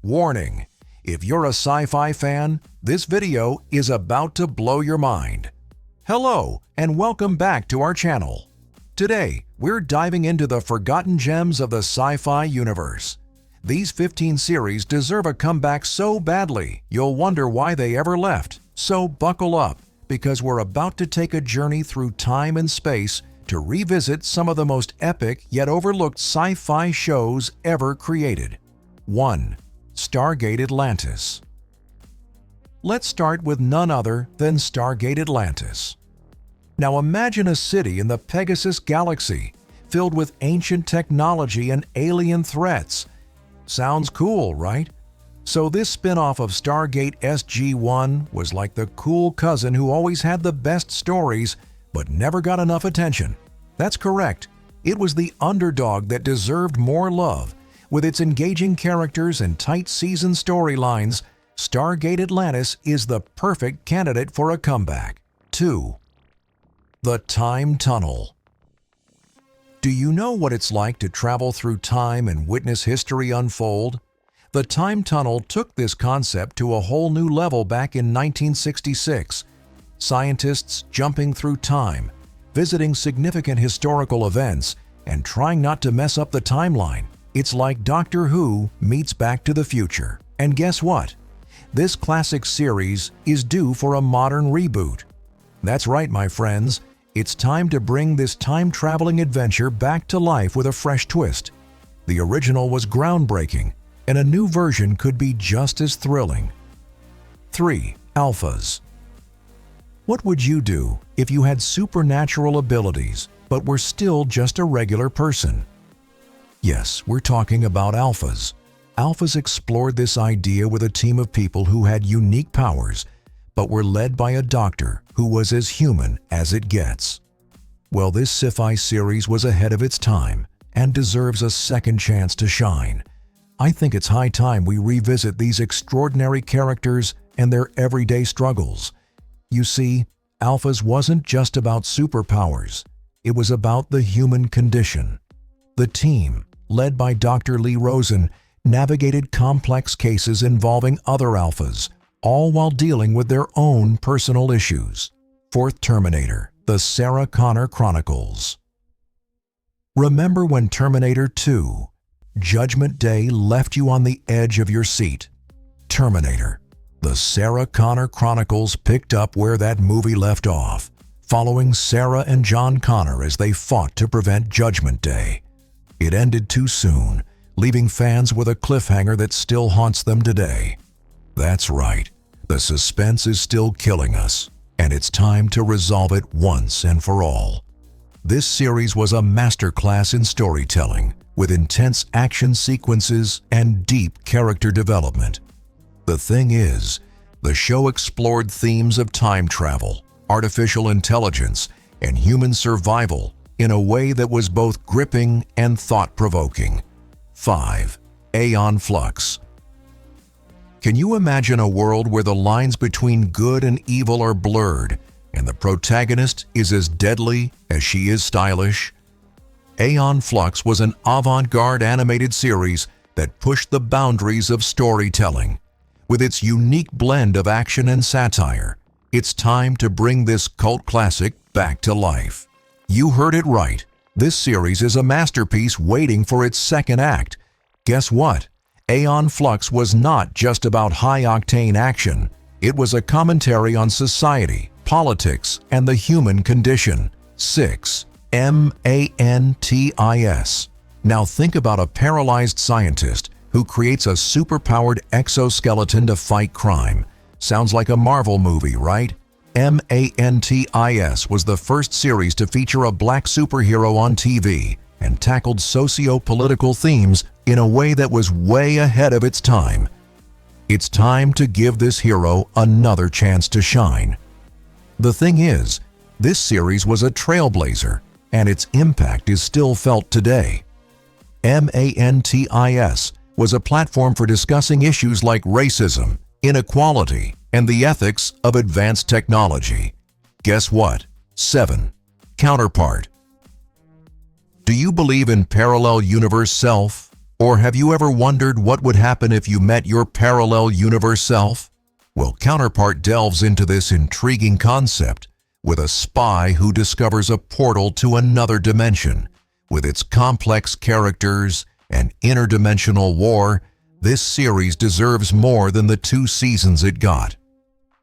Warning: if you're a sci-fi fan, this video is about to blow your mind. Hello, and welcome back to our channel. Today, we're diving into the forgotten gems of the sci-fi universe. These 15 series deserve a comeback so badly, you'll wonder why they ever left. So buckle up, because we're about to take a journey through time and space to revisit some of the most epic yet overlooked sci-fi shows ever created. 1. Stargate Atlantis. Let's start with none other than Stargate Atlantis. Now imagine a city in the Pegasus Galaxy, filled with ancient technology and alien threats. Sounds cool, right? So this spin-off of Stargate SG.1 was like the cool cousin who always had the best stories, but never got enough attention. That's correct. It was the underdog that deserved more love. With its engaging characters and tight season storylines, Stargate Atlantis is the perfect candidate for a comeback. 2. The Time Tunnel. Do you know what it's like to travel through time and witness history unfold? The Time Tunnel took this concept to a whole new level back in 1966. Scientists jumping through time, visiting significant historical events, and trying not to mess up the timeline. It's like Doctor Who meets Back to the Future. And guess what? This classic series is due for a modern reboot. That's right, my friends. It's time to bring this time-traveling adventure back to life with a fresh twist. The original was groundbreaking, and a new version could be just as thrilling. 3. Alphas. What would you do if you had supernatural abilities, but were still just a regular person? Yes, we're talking about alphas. Alphas explored this idea with a team of people who had unique powers, but were led by a doctor who was as human as it gets. Well, this sci-fi series was ahead of its time and deserves a second chance to shine. I think it's high time we revisit these extraordinary characters and their everyday struggles. You see, Alphas wasn't just about superpowers. It was about the human condition. The team, led by Dr. Lee Rosen, navigated complex cases involving other Alphas, all while dealing with their own personal issues. 4th Terminator, the Sarah Connor Chronicles. Remember when Terminator 2, Judgment Day left you on the edge of your seat? Terminator, the Sarah Connor Chronicles picked up where that movie left off, following Sarah and John Connor as they fought to prevent Judgment Day. It ended too soon, leaving fans with a cliffhanger that still haunts them today. That's right, the suspense is still killing us, and it's time to resolve it once and for all. This series was a masterclass in storytelling, with intense action sequences and deep character development. The thing is, the show explored themes of time travel, artificial intelligence, and human survival in a way that was both gripping and thought-provoking. 5. Aeon Flux. Can you imagine a world where the lines between good and evil are blurred, and the protagonist is as deadly as she is stylish? Aeon Flux was an avant-garde animated series that pushed the boundaries of storytelling. With its unique blend of action and satire, it's time to bring this cult classic back to life. You heard it right. This series is a masterpiece waiting for its second act. Guess what? Aeon Flux was not just about high-octane action. It was a commentary on society, politics, and the human condition. 6. M.A.N.T.I.S. Now think about a paralyzed scientist who creates a superpowered exoskeleton to fight crime. Sounds like a Marvel movie, right? M.A.N.T.I.S. was the first series to feature a black superhero on TV and tackled socio-political themes in a way that was way ahead of its time. It's time to give this hero another chance to shine. The thing is, this series was a trailblazer, and its impact is still felt today. M.A.N.T.I.S. was a platform for discussing issues like racism, inequality, and the ethics of advanced technology. Guess what? 7. Counterpart. Do you believe in parallel universe self? Or have you ever wondered what would happen if you met your parallel universe self? Well, Counterpart delves into this intriguing concept with a spy who discovers a portal to another dimension. With its complex characters and interdimensional war, this series deserves more than the 2 seasons it got.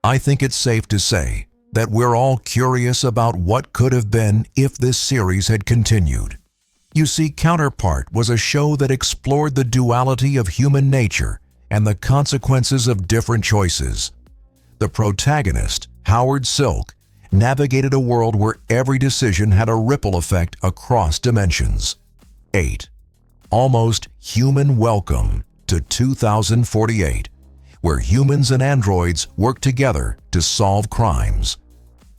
I think it's safe to say that we're all curious about what could have been if this series had continued. You see, Counterpart was a show that explored the duality of human nature and the consequences of different choices. The protagonist, Howard Silk, navigated a world where every decision had a ripple effect across dimensions. 8. Almost Human. Welcome to 2048, where humans and androids work together to solve crimes.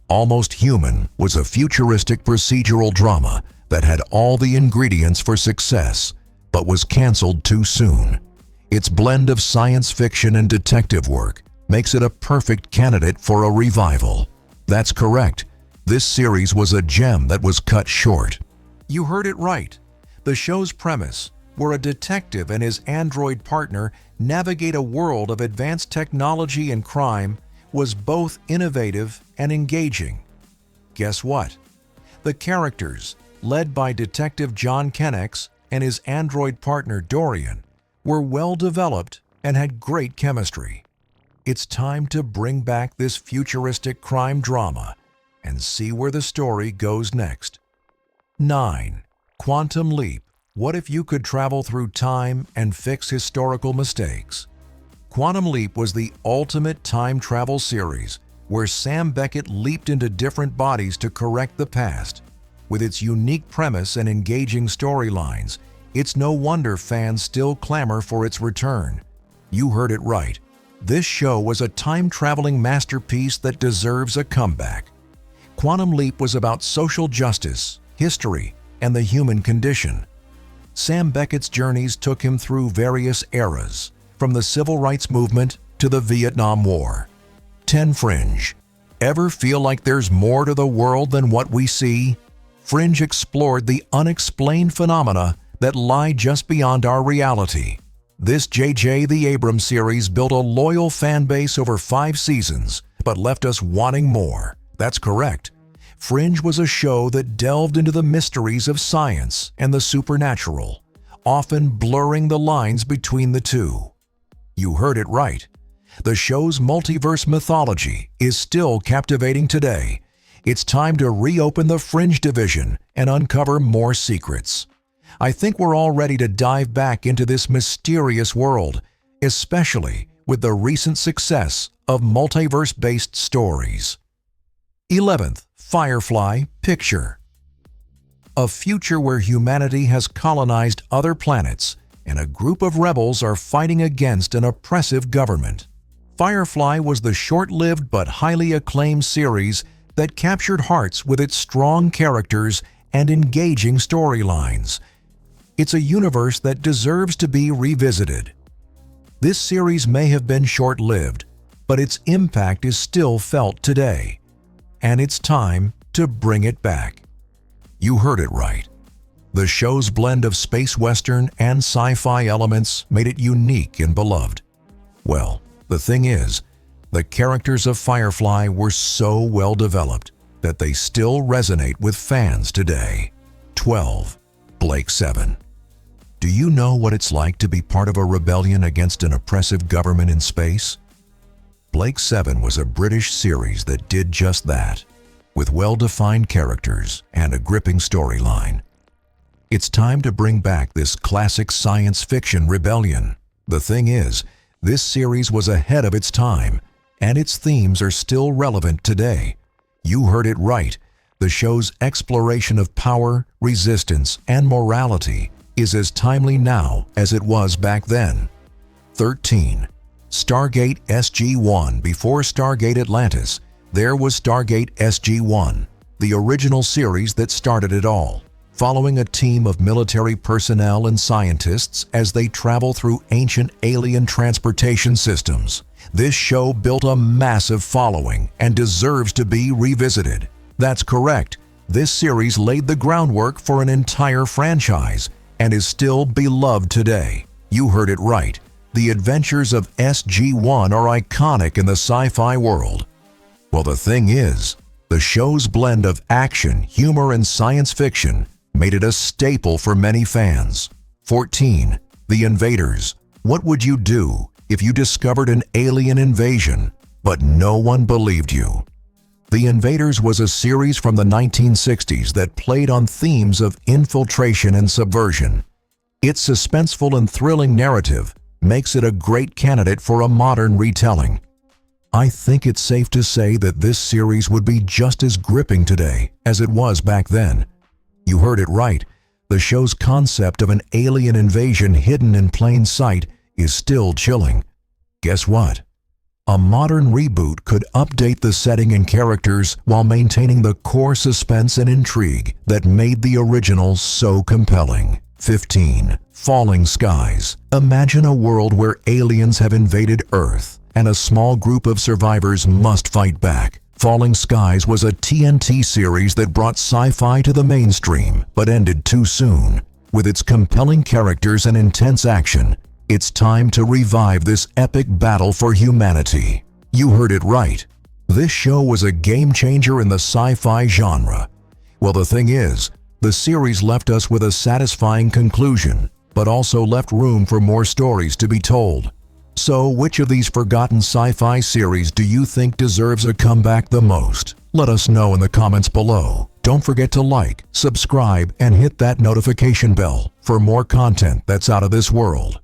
Almost Human was a futuristic procedural drama that had all the ingredients for success, but was canceled too soon. Its blend of science fiction and detective work makes it a perfect candidate for a revival. That's correct. This series was a gem that was cut short. You heard it right. The show's premise, where a detective and his android partner navigate a world of advanced technology and crime, was both innovative and engaging. Guess what? The characters, led by Detective John Kennex and his android partner Dorian, were well developed and had great chemistry. It's time to bring back this futuristic crime drama and see where the story goes next. 9. Quantum Leap. What if you could travel through time and fix historical mistakes? Quantum Leap was the ultimate time travel series where Sam Beckett leaped into different bodies to correct the past. With its unique premise and engaging storylines, it's no wonder fans still clamor for its return. You heard it right. This show was a time-traveling masterpiece that deserves a comeback. Quantum Leap was about social justice, history, and the human condition. Sam Beckett's journeys took him through various eras, from the Civil Rights Movement to the Vietnam War. 10. Fringe. Ever feel like there's more to the world than what we see? Fringe explored the unexplained phenomena that lie just beyond our reality. This J.J. the Abrams series built a loyal fan base over 5 seasons, but left us wanting more. That's correct. Fringe was a show that delved into the mysteries of science and the supernatural, often blurring the lines between the two. You heard it right. The show's multiverse mythology is still captivating today. It's time to reopen the Fringe division and uncover more secrets. I think we're all ready to dive back into this mysterious world, especially with the recent success of multiverse-based stories. 11th. Firefly picture. A future where humanity has colonized other planets and a group of rebels are fighting against an oppressive government. Firefly was the short-lived but highly acclaimed series that captured hearts with its strong characters and engaging storylines. It's a universe that deserves to be revisited. This series may have been short-lived, but its impact is still felt today. And it's time to bring it back. You heard it right. The show's blend of space western and sci-fi elements made it unique and beloved. Well, the thing is, the characters of Firefly were so well developed that they still resonate with fans today. 12. Blake 7. Do you know what it's like to be part of a rebellion against an oppressive government in space? Blake 7 was a British series that did just that, with well-defined characters and a gripping storyline. It's time to bring back this classic science fiction rebellion. The thing is, this series was ahead of its time, and its themes are still relevant today. You heard it right. The show's exploration of power, resistance, and morality is as timely now as it was back then. 13. Stargate SG.1. Before Stargate Atlantis, there was Stargate SG.1, the original series that started it all, following a team of military personnel and scientists as they travel through ancient alien transportation systems. This show built a massive following and deserves to be revisited. That's correct. This series laid the groundwork for an entire franchise, and is still beloved today. You heard it right. The adventures of SG-1 are iconic in the sci-fi world. Well, the thing is, the show's blend of action, humor, and science fiction made it a staple for many fans. 14. The Invaders. What would you do if you discovered an alien invasion, but no one believed you? The Invaders was a series from the 1960s that played on themes of infiltration and subversion. Its suspenseful and thrilling narrative makes it a great candidate for a modern retelling. I think it's safe to say that this series would be just as gripping today as it was back then. You heard it right. The show's concept of an alien invasion hidden in plain sight is still chilling. Guess what? A modern reboot could update the setting and characters while maintaining the core suspense and intrigue that made the original so compelling. 15. Falling Skies. Imagine a world where aliens have invaded Earth and a small group of survivors must fight back. Falling Skies was a TNT series that brought sci-fi to the mainstream but ended too soon. With its compelling characters and intense action, it's time to revive this epic battle for humanity. You heard it right. This show was a game changer in the sci-fi genre. Well, the thing is, the series left us with a satisfying conclusion, but also left room for more stories to be told. So, which of these forgotten sci-fi series do you think deserves a comeback the most? Let us know in the comments below. Don't forget to like, subscribe, and hit that notification bell for more content that's out of this world.